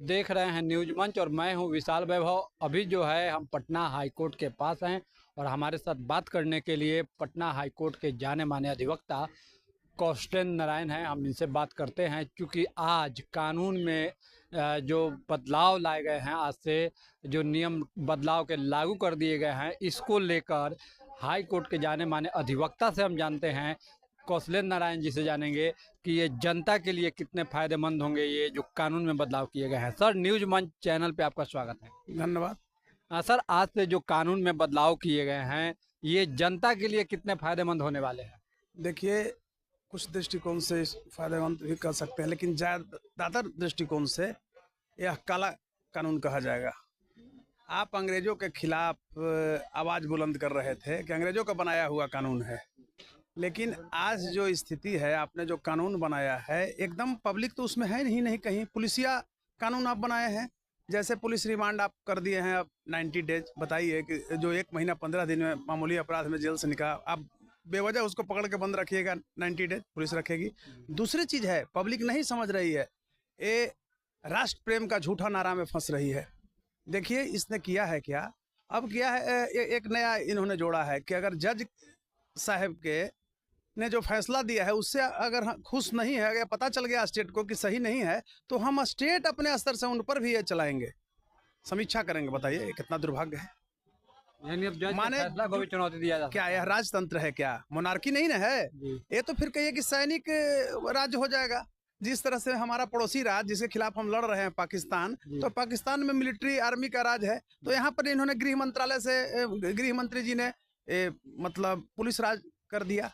देख रहे हैं न्यूज मंच और मैं हूं विशाल वैभव। अभी जो है हम पटना हाई कोर्ट के पास हैं और हमारे साथ बात करने के लिए पटना हाई कोर्ट के जाने माने अधिवक्ता कौशलेंद्र नारायण हैं। हम इनसे बात करते हैं क्योंकि आज कानून में जो बदलाव लाए गए हैं, आज से जो नियम बदलाव के लागू कर दिए गए हैं, इसको लेकर हाई कोर्ट के जाने माने अधिवक्ता से हम जानते हैं, कौशलेंद्र नारायण जी से जानेंगे कि ये जनता के लिए कितने फायदेमंद होंगे ये जो कानून में बदलाव किए गए हैं। सर, न्यूज मंच चैनल पे आपका स्वागत है। धन्यवाद। सर, आज से जो कानून में बदलाव किए गए हैं, ये जनता के लिए कितने फायदेमंद होने वाले हैं? देखिए, कुछ दृष्टिकोण से फायदेमंद भी कर सकते हैं, लेकिन ज़्यादातर दृष्टिकोण से यह काला कानून कहा जाएगा। आप अंग्रेजों के खिलाफ आवाज़ बुलंद कर रहे थे कि अंग्रेजों का बनाया हुआ कानून है, लेकिन आज जो स्थिति है, आपने जो कानून बनाया है एकदम पब्लिक तो उसमें है ही नहीं कहीं। पुलिसिया कानून आप बनाए हैं, जैसे पुलिस रिमांड आप कर दिए हैं अब 90 डेज। बताइए कि जो 1 महीना 15 दिन में मामूली अपराध में जेल से निकला, आप बेवजह उसको पकड़ के बंद रखिएगा, 90 डेज पुलिस रखेगी। दूसरी चीज़ है, पब्लिक नहीं समझ रही है, ये राष्ट्र प्रेम का झूठा नारा में फंस रही है। देखिए इसने किया है क्या, अब किया है एक नया इन्होंने जोड़ा है कि अगर जज साहब के ने जो फैसला दिया है उससे अगर खुश नहीं है, अगर पता चल गया स्टेट को कि सही नहीं है, तो हम स्टेट अपने स्तर से उन पर भी ये चलाएंगे, समीक्षा करेंगे। बताइए ये कितना दुर्भाग्य है। यानी अब जज माने के फैसला को भी चुनौती दिया जा क्या यह राजतंत्र है? क्या मोनार्की नहीं ना है ये? तो फिर कहिए कि सैनिक राज्य हो जाएगा। जिस तरह से हमारा पड़ोसी राज्य जिसके खिलाफ हम लड़ रहे हैं पाकिस्तान, तो पाकिस्तान में मिलिट्री आर्मी का राज है, तो यहाँ पर इन्होंने गृह मंत्रालय से गृह मंत्री जी ने मतलब पुलिस राज कर दिया।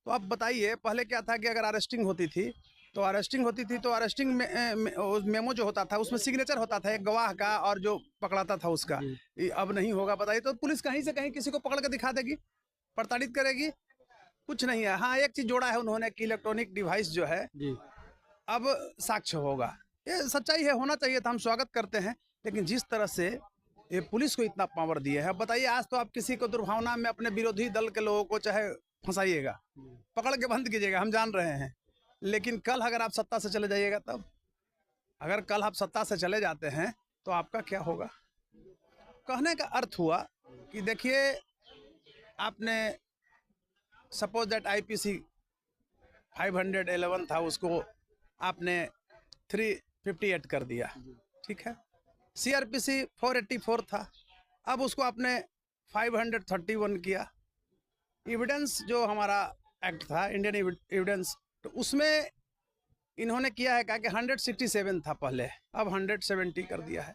तो आप बताइए, पहले क्या था कि अगर अरेस्टिंग होती थी तो अरेस्टिंग मेमो जो होता था उसमें सिग्नेचर होता था एक गवाह का और जो पकड़ाता था उसका। अब नहीं होगा। बताइए, तो पुलिस कहीं से कहीं किसी को पकड़ के दिखा देगी, प्रताड़ित करेगी, कुछ नहीं है। हाँ, एक चीज जोड़ा है उन्होंने कि इलेक्ट्रॉनिक डिवाइस जो है अब साक्ष्य होगा। ये सच्चाई है, होना चाहिए था, हम स्वागत करते हैं। लेकिन जिस तरह से ये पुलिस को इतना पावर दिया है, बताइए आज तो आप किसी को दुर्भावना में अपने विरोधी दल के लोगों को चाहे फंसाइएगा, पकड़ के बंद कीजिएगा, हम जान रहे हैं। लेकिन कल अगर आप सत्ता से चले जाइएगा, तब अगर कल आप सत्ता से चले जाते हैं तो आपका क्या होगा? कहने का अर्थ हुआ कि देखिए, आपने सपोज दैट आईपीसी 511 था, उसको आपने 358 कर दिया, ठीक है। सीआरपीसी 484 था, अब उसको आपने 531 किया। एविडेंस जो हमारा एक्ट था, इंडियन एविडेंस, तो उसमें इन्होंने किया है क्या कि 167 था पहले, अब 170 कर दिया है।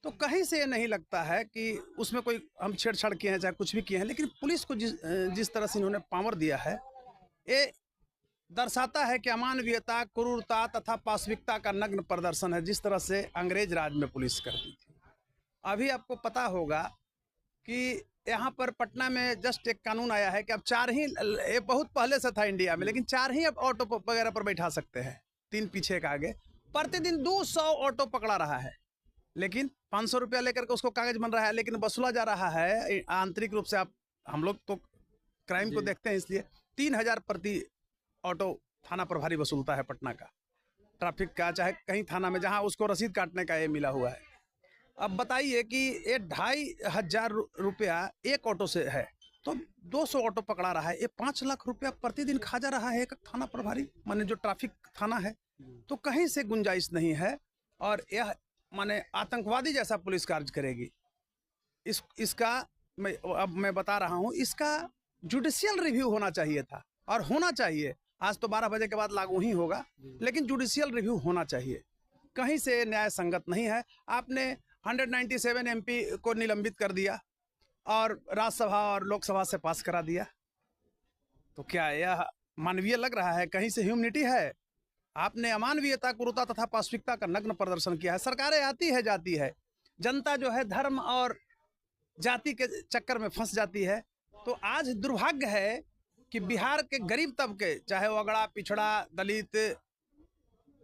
तो कहीं से ये नहीं लगता है कि उसमें कोई हम छेड़छाड़ किए हैं, चाहे कुछ भी किए हैं। लेकिन पुलिस को जिस तरह से इन्होंने पावर दिया है, ये दर्शाता है कि अमानवीयता, क्रूरता तथा पाशविकता का नग्न प्रदर्शन है, जिस तरह से अंग्रेज राज में पुलिस करती थी। अभी आपको पता होगा कि यहाँ पर पटना में जस्ट एक कानून आया है कि अब 4 ही, ये बहुत पहले से था इंडिया में, लेकिन 4 ही अब ऑटो वगैरह पर बैठा सकते हैं, 3 पीछे का आगे। प्रतिदिन 200 ऑटो पकड़ा रहा है, लेकिन 500 रुपया लेकर के उसको कागज बन रहा है, लेकिन वसूला जा रहा है आंतरिक रूप से। आप हम लोग तो क्राइम को देखते हैं, इसलिए 3000 प्रति ऑटो थाना प्रभारी वसूलता है पटना का, ट्रैफिक का, चाहे कहीं थाना में जहाँ उसको रसीद काटने का ये मिला हुआ है। अब बताइए कि ये 2500 रुपया एक ऑटो से है, तो 200 ऑटो पकड़ा रहा है, ये 5 लाख रुपया प्रतिदिन खा जा रहा है एक थाना प्रभारी, माने जो ट्रैफिक थाना है। तो कहीं से गुंजाइश नहीं है, और यह माने आतंकवादी जैसा पुलिस कार्य करेगी। इसका अब मैं बता रहा हूँ, इसका जुडिशियल रिव्यू होना चाहिए था, और होना चाहिए। आज तो 12 बजे के बाद लागू ही होगा, लेकिन जुडिशियल रिव्यू होना चाहिए। कहीं से न्याय संगत नहीं है। आपने 197 एमपी को निलंबित कर दिया और राज्यसभा और लोकसभा से पास करा दिया। तो क्या यह मानवीय लग रहा है? कहीं से ह्यूमनिटी है? आपने अमानवीयता, क्रूरता तथा पाशविकता का नग्न प्रदर्शन किया है। सरकारें आती है जाती है, जनता जो है धर्म और जाति के चक्कर में फंस जाती है। तो आज दुर्भाग्य है कि बिहार के गरीब तबके, चाहे वो अगड़ा, पिछड़ा, दलित,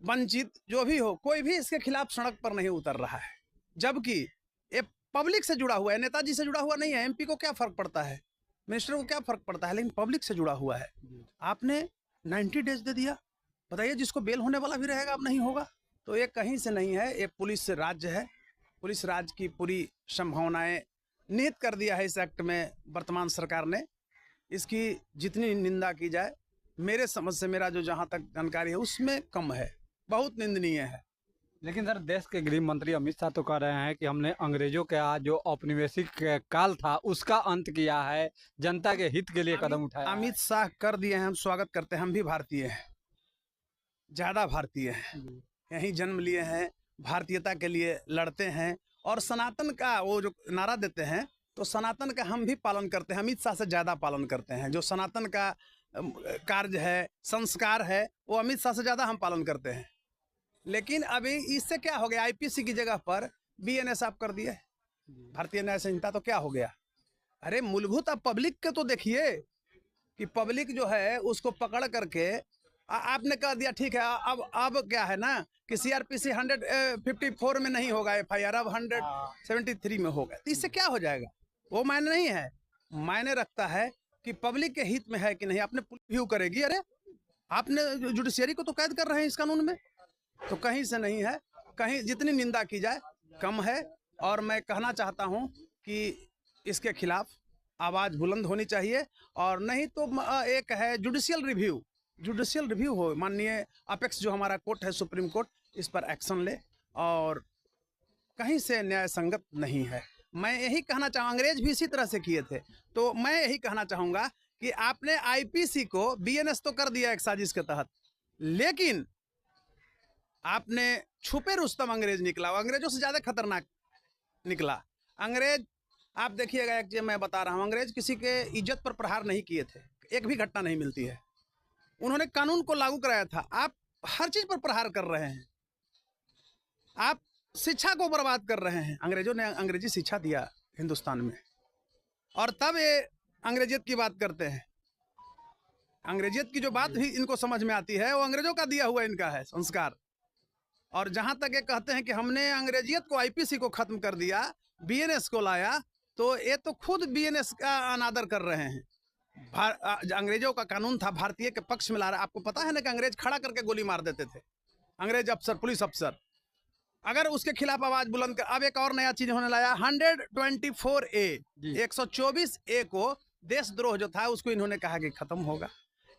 वंचित जो भी हो, कोई भी इसके खिलाफ सड़क पर नहीं उतर रहा है, जबकि ये पब्लिक से जुड़ा हुआ है, नेताजी से जुड़ा हुआ नहीं है। एमपी को क्या फर्क पड़ता है, मिनिस्टर को क्या फर्क पड़ता है, लेकिन पब्लिक से जुड़ा हुआ है। आपने 90 डेज दे दिया। बताइए, जिसको बेल होने वाला भी रहेगा अब नहीं होगा। तो ये कहीं से नहीं है, ये पुलिस राज्य है। पुलिस राज्य की पूरी संभावनाएं निहित कर दिया है इस एक्ट में वर्तमान सरकार ने। इसकी जितनी निंदा की जाए, मेरे समझ से, मेरा जो जहां तक जानकारी है उसमें कम है, बहुत निंदनीय है। लेकिन सर, देश के गृह मंत्री अमित शाह तो कह रहे हैं कि हमने अंग्रेजों के जो औपनिवेशिक काल था उसका अंत किया है, जनता के हित के लिए कदम उठाया है। अमित शाह कर दिए हैं, हम स्वागत करते हैं। हम भी भारतीय हैं, ज्यादा भारतीय हैं, यहीं जन्म लिए हैं, भारतीयता के लिए लड़ते हैं और सनातन का वो जो नारा देते हैं, तो सनातन का हम भी पालन करते हैं, अमित शाह से ज़्यादा पालन करते हैं। जो सनातन का कार्य है, संस्कार है, वो अमित शाह से ज़्यादा हम पालन करते हैं। लेकिन अभी इससे क्या हो गया, आईपीसी की जगह पर बीएनएस आप कर दिए, भारतीय न्याय संहिता, तो क्या हो गया? अरे मूलभूत आप पब्लिक के तो देखिए कि पब्लिक जो है उसको पकड़ करके आपने कह दिया ठीक है, अब क्या है ना कि सीआरपीसी 154 में नहीं होगा एफआईआर, अब 173 में होगा। तो इससे क्या हो जाएगा? वो मायने नहीं है, मायने रखता है कि पब्लिक के हित में है कि नहीं। आपने व्यू करेगी, अरे आपने जुडिशियरी को तो कैद कर रहे हैं इस कानून में, तो कहीं से नहीं है। कहीं जितनी निंदा की जाए कम है। और मैं कहना चाहता हूं कि इसके खिलाफ आवाज़ बुलंद होनी चाहिए, और नहीं तो एक है जुडिशियल रिव्यू हो, माननीय अपेक्स जो हमारा कोर्ट है, सुप्रीम कोर्ट, इस पर एक्शन ले, और कहीं से न्याय संगत नहीं है। मैं यही कहना चाहूँ, अंग्रेज भी इसी तरह से किए थे, तो मैं यही कहना चाहूँगा कि आपने आईपीसी को बीएनएस तो कर दिया एक साजिश के तहत, लेकिन आपने छुपे रुस्तम अंग्रेज निकला, अंग्रेजों से ज़्यादा खतरनाक निकला। अंग्रेज, आप देखिएगा, एक चीज़ मैं बता रहा हूँ, अंग्रेज किसी के इज्जत पर प्रहार नहीं किए थे, एक भी घटना नहीं मिलती है। उन्होंने कानून को लागू कराया था। आप हर चीज़ पर प्रहार कर रहे हैं, आप शिक्षा को बर्बाद कर रहे हैं। अंग्रेजों ने अंग्रेजी शिक्षा दिया हिंदुस्तान में, और तब ये अंग्रेजियत की बात करते हैं। अंग्रेजियत की जो बात भी इनको समझ में आती है वो अंग्रेजों का दिया हुआ इनका है संस्कार। और जहां तक ये कहते हैं कि हमने अंग्रेजियत को, आईपीसी को खत्म कर दिया, बीएनएस को लाया, तो ये तो खुद बीएनएस का अनादर कर रहे हैं। अंग्रेजों का कानून था, भारतीय के पक्ष में ला रहा है। आपको पता है ना कि अंग्रेज खड़ा करके गोली मार देते थे, अंग्रेज अफसर, पुलिस अफसर, अगर उसके खिलाफ आवाज बुलंद कर। अब एक और नया चीज होने लाया, 124A, 124A को देशद्रोह जो था उसको इन्होंने कहा कि खत्म होगा।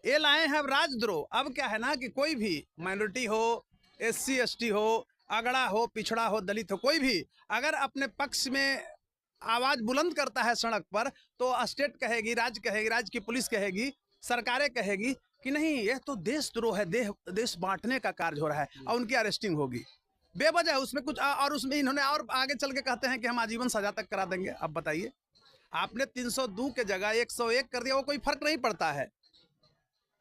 ये लाए हैं अब राजद्रोह। अब क्या है ना कि कोई भी माइनॉरिटी हो, SC ST हो, अगड़ा हो, पिछड़ा हो, दलित हो, कोई भी अगर अपने पक्ष में आवाज बुलंद करता है सड़क पर, तो स्टेट कहेगी, राज्य की पुलिस कहेगी, सरकारें कहेगी कि नहीं, यह तो देशद्रोह है, देश बांटने का कार्य हो रहा है, और उनकी अरेस्टिंग होगी बेवजह उसमें कुछ। और उसमें इन्होंने और आगे चल के कहते हैं कि हम आजीवन सजा तक करा देंगे। अब बताइए, आपने 302 के जगह 101 कर दिया, वो कोई फर्क नहीं पड़ता है।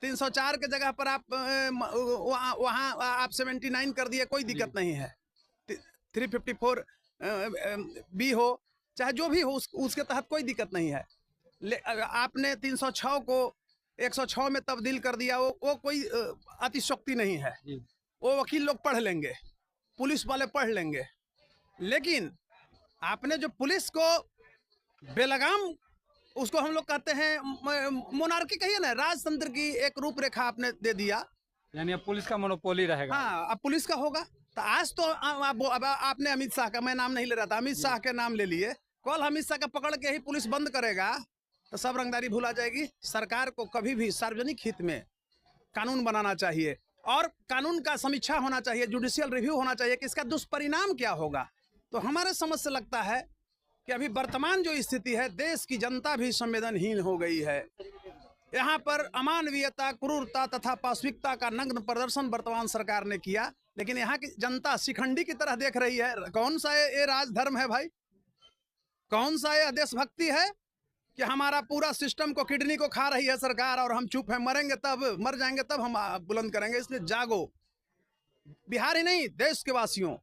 304 के जगह पर आप वहाँ आप 79 कर दिए, कोई दिक्कत नहीं है। 354 B हो, चाहे जो भी हो, उसके तहत कोई दिक्कत नहीं है। आपने 306 को 106 में तब्दील कर दिया, वो कोई अतिशयोक्ति नहीं है। वो वकील लोग पढ़ लेंगे, पुलिस वाले पढ़ लेंगे। लेकिन आपने जो पुलिस को बेलगाम, उसको हम लोग कहते हैं मोनार्की, कहिए ना, राजतंत्र की एक रूपरेखा आपने दे दिया, यानी अब पुलिस का मोनोपोली रहेगा। हाँ, अब पुलिस का होगा। तो आज तो अब आपने अमित शाह का, मैं नाम नहीं ले रहा था, अमित शाह के नाम ले लिए, कल अमित शाह का पकड़ के ही पुलिस बंद करेगा तो सब रंगदारी भूला जाएगी। सरकार को कभी भी सार्वजनिक हित में कानून बनाना चाहिए, और कानून का समीक्षा होना चाहिए, जुडिशियल रिव्यू होना चाहिए कि इसका दुष्परिणाम क्या होगा। तो हमारे समझ से लगता है कि अभी वर्तमान जो स्थिति है, देश की जनता भी संवेदनहीन हो गई है। यहाँ पर अमानवीयता, क्रूरता तथा पाशविकता का नग्न प्रदर्शन वर्तमान सरकार ने किया, लेकिन यहाँ की जनता शिखंडी की तरह देख रही है। कौन सा ये राजधर्म है भाई? कौन सा ये देशभक्ति है कि हमारा पूरा सिस्टम को, किडनी को खा रही है सरकार, और हम चुप हैं? मरेंगे तब, मर जाएंगे तब हम बुलंद करेंगे। इसलिए जागो, बिहार ही नहीं, देश के वासियों,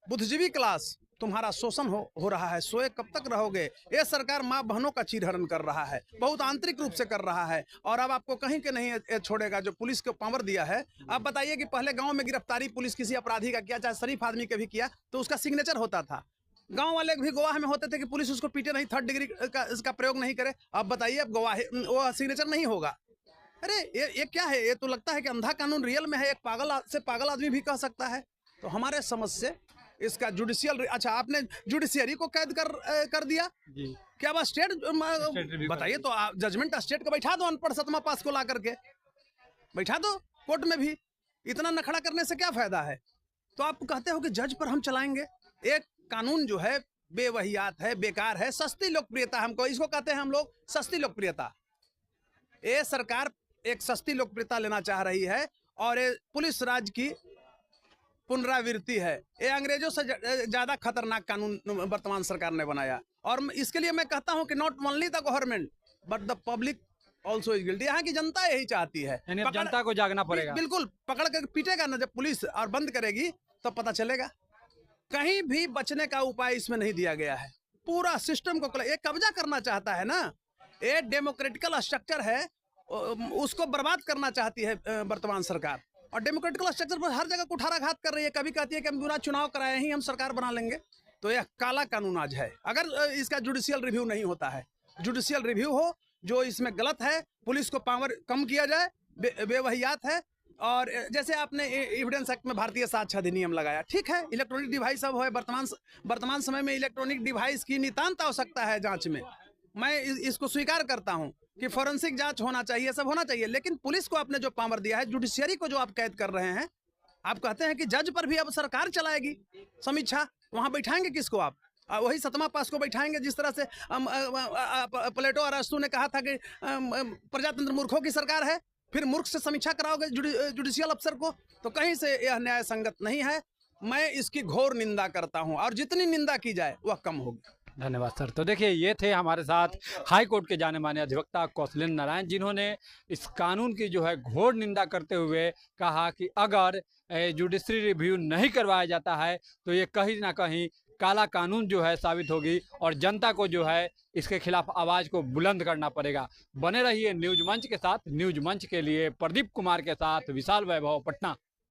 बुद्धिजीवी क्लास, तुम्हारा शोषण हो रहा है, सोए कब तक रहोगे? ये सरकार माँ बहनों का चीरहरण कर रहा है, बहुत आंतरिक रूप से कर रहा है, और अब आपको कहीं के नहीं छोड़ेगा। जो पुलिस को पावर दिया है, अब बताइए कि पहले गांव में गिरफ्तारी पुलिस किसी अपराधी का किया, चाहे शरीफ आदमी का भी किया, तो उसका सिग्नेचर होता था। गांव वाले भी गवाह में होते थे कि पुलिस उसको पीटे नहीं, 3rd डिग्री का इसका प्रयोग नहीं करे। अब बताइए, अब गवाह, वो सिग्नेचर नहीं होगा। अरे ये क्या है? ये तो लगता है कि अंधा कानून रियल में है, एक पागल से पागल आदमी भी कह सकता है। तो हमारे समझ से इसका जुडिशियल, अच्छा आपने जुडिशियरी को कैद कर दिया जी। क्या बात, स्टेट review बताइए तो जजमेंट स्टेट का बैठा दो, अनपढ़ सतमा पास को ला करके बैठा दो कोर्ट में भी, इतना नखड़ा करने से क्या फायदा है। तो आप कहते हो कि जज पर हम चलाएंगे, एक कानून जो है बेवहियात है, बेकार है, सस्ती लोकप्रियता, हमको इसको कहते हैं हम लोग सस्ती लोकप्रियता। ये सरकार एक सस्ती लोकप्रियता लेना चाह रही है और ये पुलिस राज की पुनरावृत्ति है। ये अंग्रेजों से ज्यादा खतरनाक कानून वर्तमान सरकार ने बनाया और इसके लिए मैं कहता हूं कि not only the government but the public also is guilty. यहाँ की जनता यही चाहती है, यानी अब जनता को जागना पड़ेगा। बिल्कुल, पकड़ कर पीटेगा ना जब पुलिस और बंद करेगी तो पता चलेगा। कहीं भी बचने का उपाय इसमें नहीं दिया गया है, पूरा सिस्टम को ये कब्जा करना चाहता है ना, ये डेमोक्रेटिकल स्ट्रक्चर है, उसको बर्बाद करना चाहती है वर्तमान सरकार। और डेमोक्रेटिकल स्ट्रक्चर पर हर जगह कुठाराघात कर रही है, कभी कहती है कि हम बिना चुनाव कराए ही हम सरकार बना लेंगे। तो यह काला कानून आज है। अगर इसका जुडिशियल रिव्यू नहीं होता है, जुडिशियल रिव्यू हो, जो इसमें गलत है, पुलिस को पावर कम किया जाए, बेवहियात है। और जैसे आपने एविडेंस एक्ट में भारतीय साक्ष्य अधिनियम लगाया, ठीक है, इलेक्ट्रॉनिक डिवाइस अब है, वर्तमान समय में इलेक्ट्रॉनिक डिवाइस की नितांत आवश्यकता है जांच में। मैं इसको स्वीकार करता हूं कि फोरेंसिक जांच होना चाहिए, सब होना चाहिए, लेकिन पुलिस को आपने जो पावर दिया है, जुडिशियरी को जो आप कैद कर रहे हैं, आप कहते हैं कि जज पर भी अब सरकार चलाएगी समीक्षा, वहां बैठाएंगे किसको आप? वही सतमा पास को बैठाएंगे, जिस तरह से प्लेटो और अरस्तु ने कहा था कि प्रजातंत्र मूर्खों की सरकार है, फिर मूर्ख से समीक्षा कराओगे जुडिशियल अफसर को, तो कहीं से यह न्याय संगत नहीं है। मैं इसकी घोर निंदा करता हूं और जितनी निंदा की जाए वह कम होगी। धन्यवाद सर। तो देखिए, ये थे हमारे साथ हाई कोर्ट के जाने माने अधिवक्ता कौशलेंद्र नारायण, जिन्होंने इस कानून की जो है घोर निंदा करते हुए कहा कि अगर जुडिशरी रिव्यू नहीं करवाया जाता है तो ये कहीं ना कहीं काला कानून जो है साबित होगी और जनता को जो है इसके खिलाफ आवाज़ को बुलंद करना पड़ेगा। बने रहिए न्यूज मंच के साथ। न्यूज मंच के लिए प्रदीप कुमार के साथ विशाल वैभव, पटना।